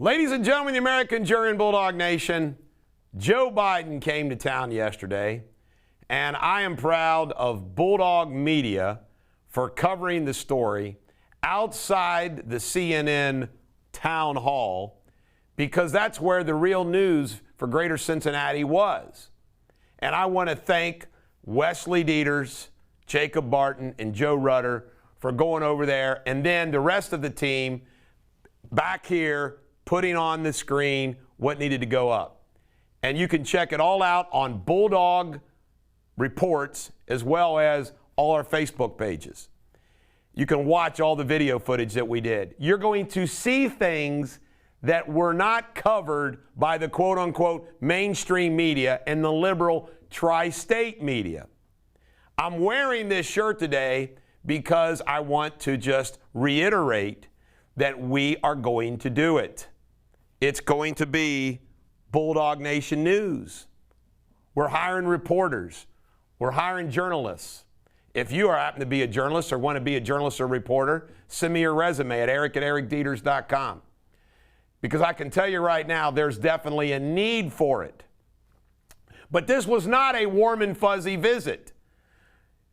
Ladies and gentlemen, the American jury and Bulldog Nation, Joe Biden came to town yesterday, and I am proud of Bulldog Media for covering the story outside the CNN town hall, because that's where the real news for Greater Cincinnati was. And I want to thank Wesley Deters, Jacob Barton, and Joe Rudder for going over there, and then the rest of the team back here putting on the screen what needed to go up. And you can check it all out on Bulldog Reports as well as all our Facebook pages. You can watch all the video footage that we did. You're going to see things that were not covered by the quote-unquote mainstream media and the liberal tri-state media. I'm wearing this shirt today because I want to just reiterate that we are going to do it. It's going to be Bulldog Nation News. We're hiring reporters. We're hiring journalists. If you happen to be a journalist or want to be a journalist or reporter, send me your resume at eric@ericdeters.com. Because I can tell you right now, there's definitely a need for it. But this was not a warm and fuzzy visit,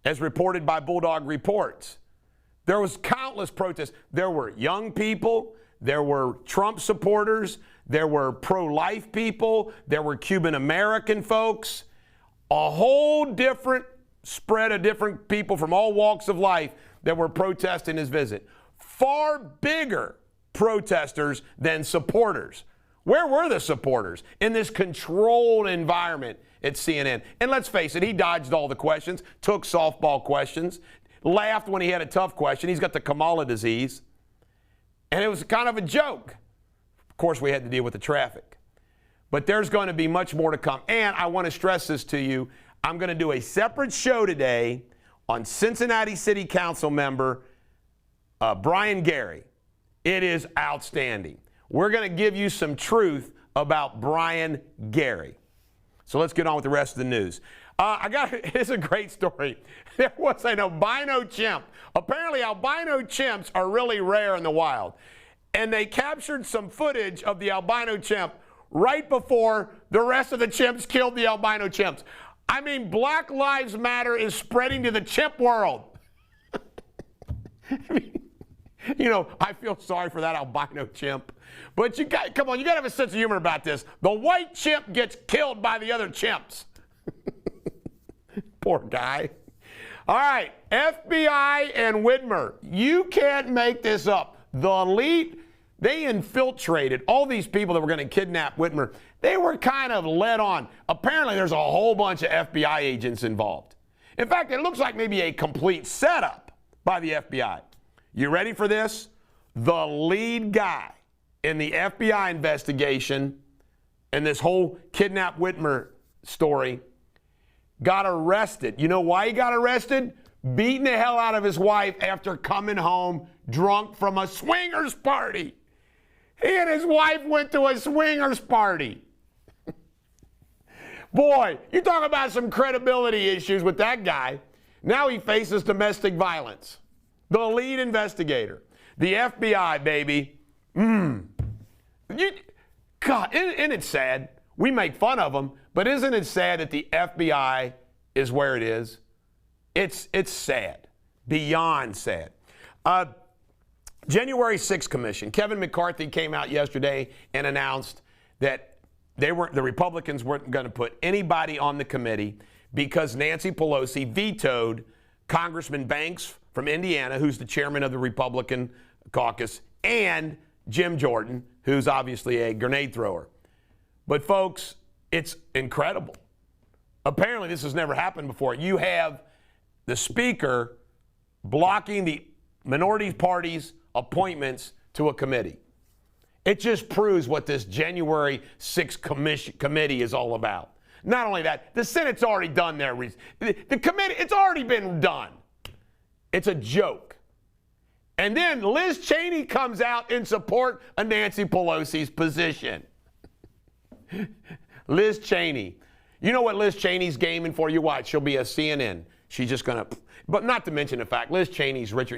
as reported by Bulldog Reports. There was countless protests. There were young people. There were Trump supporters. There were pro-life people. There were Cuban American folks. A whole different spread of different people from all walks of life that were protesting his visit. Far bigger protesters than supporters. Where were the supporters in this controlled environment at CNN? And let's face it, he dodged all the questions, took softball questions, laughed when he had a tough question. He's got the Kamala disease. And it was kind of a joke. Of course, we had to deal with the traffic. But there's going to be much more to come. And I want to stress this to you. I'm going to do a separate show today on Cincinnati City Council member Brian Gary. It is outstanding. We're going to give you some truth about Brian Gary. So let's get on with the rest of the news. It's a great story. There was an albino chimp. Apparently, albino chimps are really rare in the wild. And they captured some footage of the albino chimp right before the rest of the chimps killed the albino chimps. I mean, Black Lives Matter is spreading to the chimp world. I feel sorry for that albino chimp. But come on, you got to have a sense of humor about this. The white chimp gets killed by the other chimps. Poor guy. All right, FBI and Whitmer. You can't make this up. The elite, they infiltrated all these people that were going to kidnap Whitmer. They were kind of led on. Apparently, there's a whole bunch of FBI agents involved. In fact, it looks like maybe a complete setup by the FBI. You ready for this? The lead guy in the FBI investigation and this whole kidnap Whitmer story got arrested. You know why he got arrested? Beating the hell out of his wife after coming home drunk from a swingers party. He and his wife went to a swingers party. Boy, you talk about some credibility issues with that guy. Now he faces domestic violence. The lead investigator. The FBI, baby. God, isn't it sad? We make fun of them, but isn't it sad that the FBI is where it is? It's sad. Beyond sad. January 6th Commission. Kevin McCarthy came out yesterday and announced that the Republicans weren't going to put anybody on the committee because Nancy Pelosi vetoed Congressman Banks from Indiana, who's the chairman of the Republican caucus, and Jim Jordan, who's obviously a grenade thrower. But folks, it's incredible. Apparently this has never happened before. You have the speaker blocking the minority party's appointments to a committee. It just proves what this January 6th committee is all about. Not only that, the Senate's already done their the committee, it's already been done. It's a joke. And then Liz Cheney comes out in support of Nancy Pelosi's position. Liz Cheney. You know what Liz Cheney's gaming for? You watch. She'll be a CNN. She's just going to, but not to mention the fact, Liz Cheney's richer,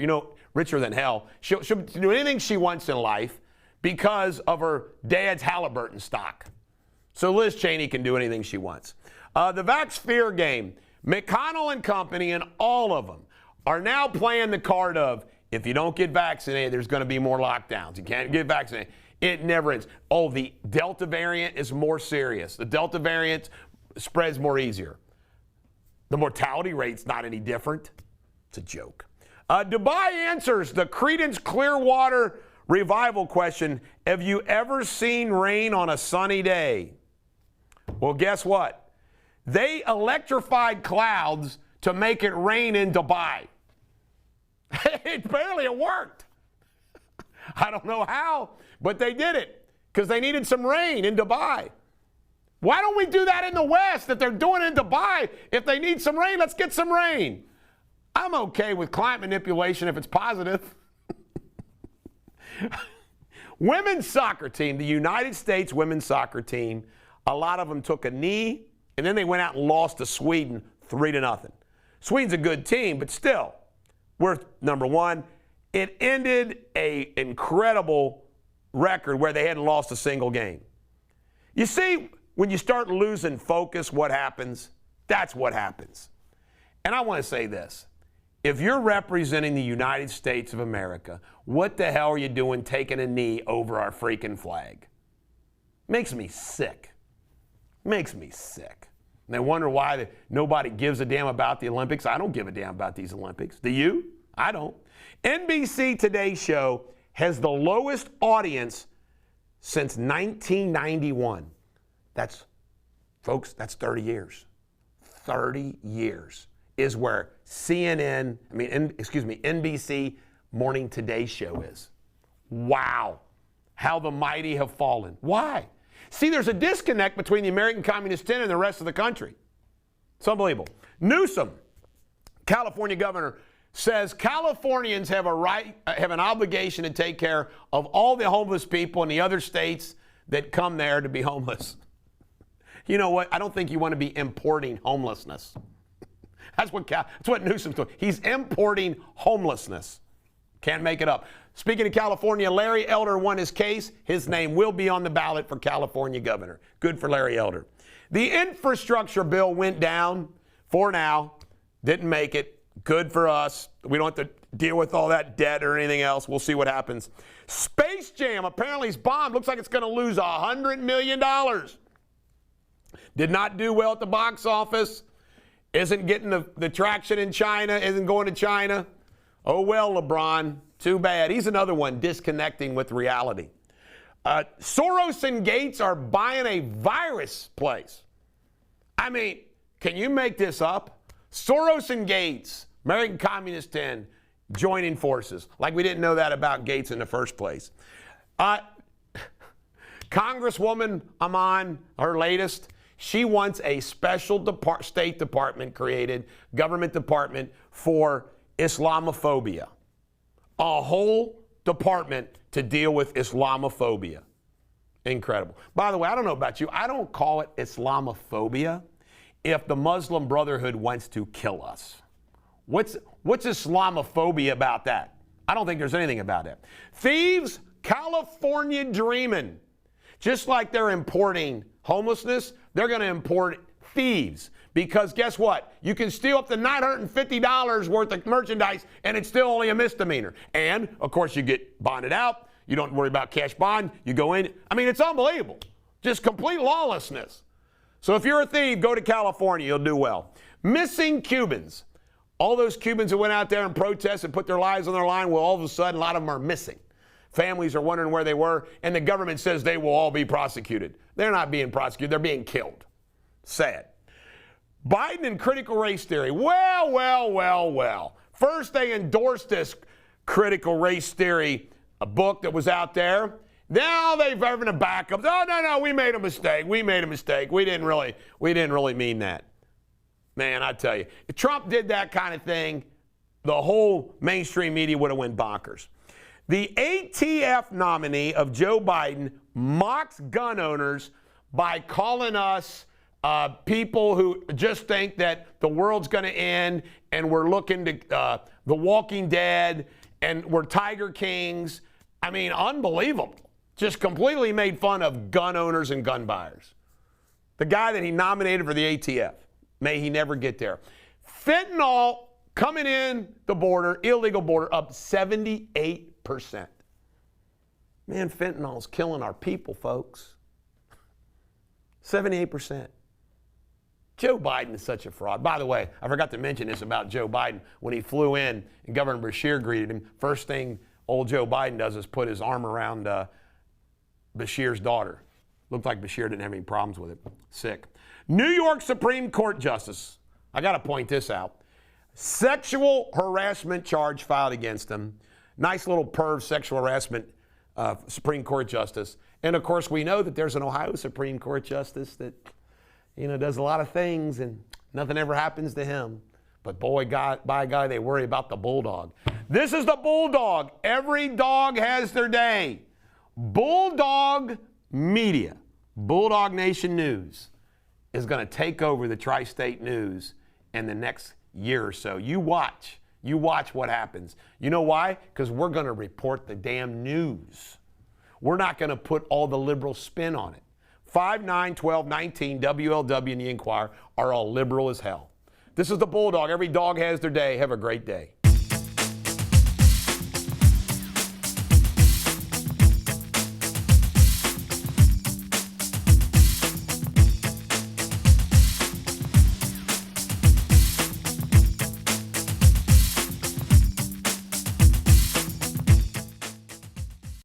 richer than hell. She'll do anything she wants in life because of her dad's Halliburton stock. So Liz Cheney can do anything she wants. The Vax Fear game, McConnell and company and all of them are now playing the card of, if you don't get vaccinated, there's going to be more lockdowns. You can't get vaccinated. It never ends. Oh, the Delta variant is more serious. The Delta variant spreads more easier. The mortality rate's not any different. It's a joke. Dubai answers the Creedence Clearwater Revival question. Have you ever seen rain on a sunny day? Well, guess what? They electrified clouds to make it rain in Dubai. It barely worked. I don't know how, but they did it because they needed some rain in Dubai. Why don't we do that in the West? If they're doing it in Dubai, if they need some rain, let's get some rain. I'm okay with climate manipulation if it's positive. Women's soccer team, the United States women's soccer team, a lot of them took a knee, and then they went out and lost to Sweden 3-0. Sweden's a good team, but still, we're number one. It ended an incredible record where they hadn't lost a single game. You see, when you start losing focus, what happens? That's what happens. And I want to say this. If you're representing the United States of America, what the hell are you doing taking a knee over our freaking flag? Makes me sick. Makes me sick. And they wonder why nobody gives a damn about the Olympics. I don't give a damn about these Olympics. Do you? I don't. NBC Today Show has the lowest audience since 1991. Folks, that's 30 years. 30 years is where NBC Morning Today Show is. Wow. How the mighty have fallen. Why? See, there's a disconnect between the American Communist 10 and the rest of the country. It's unbelievable. Newsom, California governor, says Californians have an obligation to take care of all the homeless people in the other states that come there to be homeless. You know what? I don't think you want to be importing homelessness. That's what Newsom's doing. He's importing homelessness. Can't make it up. Speaking of California, Larry Elder won his case. His name will be on the ballot for California governor. Good for Larry Elder. The infrastructure bill went down for now. Didn't make it. Good for us. We don't have to deal with all that debt or anything else. We'll see what happens. Space Jam apparently is bombed. Looks like it's going to lose $100 million. Did not do well at the box office. Isn't getting the traction in China. Isn't going to China. Oh, well, LeBron. Too bad. He's another one disconnecting with reality. Soros and Gates are buying a virus place. I mean, can you make this up? Soros and Gates, American Communist 10, joining forces. Like we didn't know that about Gates in the first place. Congresswoman Amon, her latest, she wants a special State Department created, government department for Islamophobia. A whole department to deal with Islamophobia. Incredible. By the way, I don't know about you. I don't call it Islamophobia if the Muslim Brotherhood wants to kill us. What's Islamophobia about that? I don't think there's anything about it. Thieves, California dreaming. Just like they're importing homelessness, they're going to import thieves. Because guess what? You can steal up to $950 worth of merchandise and it's still only a misdemeanor. And, of course, you get bonded out. You don't worry about cash bond. You go in. I mean, it's unbelievable. Just complete lawlessness. So if you're a thief, go to California. You'll do well. Missing Cubans. All those Cubans who went out there and protested and put their lives on their line, well, all of a sudden, a lot of them are missing. Families are wondering where they were, and the government says they will all be prosecuted. They're not being prosecuted. They're being killed. Sad. Biden and critical race theory. Well. First, they endorsed this critical race theory, a book that was out there. Now they've having a backup. Oh, no, we made a mistake. We didn't really mean that. Man, I tell you, if Trump did that kind of thing, the whole mainstream media would have went bonkers. The ATF nominee of Joe Biden mocks gun owners by calling us people who just think that the world's going to end and we're looking to The Walking Dead and we're Tiger Kings. I mean, unbelievable. just completely made fun of gun owners and gun buyers. The guy that he nominated for the ATF, may he never get there. Fentanyl coming in the border, illegal border, up 78%. Man, fentanyl's killing our people, folks. 78%. Joe Biden is such a fraud. By the way, I forgot to mention this about Joe Biden. When he flew in and Governor Beshear greeted him, first thing old Joe Biden does is put his arm around Beshear's daughter. Looked like Beshear didn't have any problems with it. Sick. New York Supreme Court Justice, I got to point this out. Sexual harassment charge filed against him. Nice little perv sexual harassment Supreme Court Justice. And of course, we know that there's an Ohio Supreme Court Justice that, does a lot of things and nothing ever happens to him. But boy, by God, they worry about the Bulldog. This is the Bulldog. Every dog has their day. Bulldog Media, Bulldog Nation News, is going to take over the tri-state news in the next year or so. You watch what happens. You know why? Because we're going to report the damn news. We're not going to put all the liberal spin on it. 5, 9, 12, 19, WLW and the Inquirer are all liberal as hell. This is the Bulldog. Every dog has their day. Have a great day.